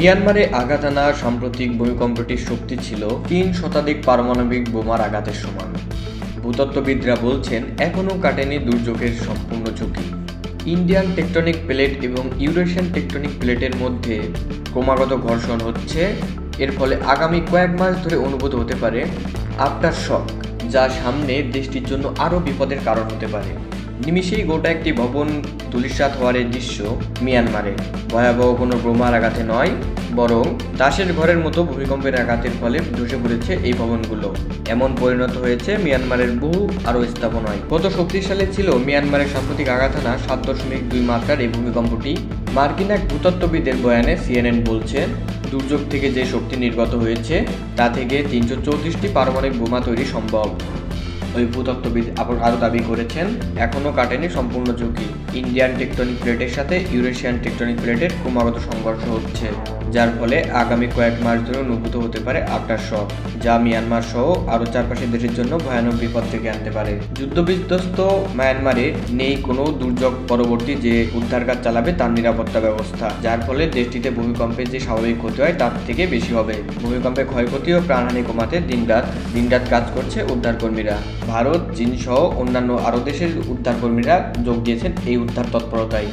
মিয়ানমারে আঘাত আনা সাম্প্রতিক ভূমিকম্পটির শক্তি ছিল ৩ শতাধিক পারমাণবিক বোমার আঘাতের সমান। ভূতত্ত্ববিদরা বলছেন এখনও কাটেনি দুর্যোগের সম্পূর্ণ ঝুঁকি। ইন্ডিয়ান টেকটনিক প্লেট এবং ইউরেশিয়ান টেকটনিক প্লেটের মধ্যে ক্রমাগত ঘর্ষণ হচ্ছে। এর ফলে আগামী কয়েক মাস ধরে অনুভূত হতে পারে আফটার শক, যা সামনে দেশটির জন্য আরও বিপদের কারণ হতে পারে। নিমিষেই গোটা একটি ভবন ধূলিসাৎ হওয়ার এই দৃশ্য মিয়ানমারে ভয়াবহ কোনো বোমার আঘাতে নয়, বরং তাসের ঘরের মতো ভূমিকম্পের আঘাতের ফলে ধসে পড়েছে এই ভবনগুলো। এমন পরিণত হয়েছে মিয়ানমারের বহু আরও স্থাপনায়। কত শক্তিশালী ছিল মিয়ানমারের সাম্প্রতিক আঘাত আনা 7.2 মাত্রার এই ভূমিকম্পটি? মার্কিন এক ভূতত্ত্ববিদের বয়ানে সিএনএন বলছে, দুর্যোগ থেকে যে শক্তি নির্গত হয়েছে তা থেকে 334টি পারমাণবিক বোমা তৈরি সম্ভব। ওই ভূতত্ত্ববিদ আরও দাবি করেছেন এখনও কাটেনি সম্পূর্ণ ঝুঁকি। ইন্ডিয়ান টেকটনিক প্লেটের সাথে ইউরেশিয়ান টেকটনিক প্লেটের ক্রমাগত সংঘর্ষ হচ্ছে, যার ফলে আগামী কয়েক মাস ধরে অনুভূত হতে পারে আফটার শক, যা মিয়ানমার সহ আরও চারপাশের দেশের জন্য ভয়ানক বিপদ থেকে আনতে পারে। যুদ্ধবিধ্বস্ত মায়ানমারে নেই কোনো দুর্যোগ পরবর্তী যে উদ্ধার কাজ চালাবে তার নিরাপত্তা ব্যবস্থা, যার ফলে দেশটিতে ভূমিকম্পে যে স্বাভাবিক ক্ষতি হয় তার থেকে বেশি হবে। ভূমিকম্পে ক্ষয়ক্ষতি ও প্রাণহানি কমাতে দিনরাত কাজ করছে উদ্ধারকর্মীরা। ভারত, চীন সহ অন্যান্য আরও দেশের উদ্ধারকর্মীরা যোগ দিয়েছেন এই উদ্ধার তৎপরতায়।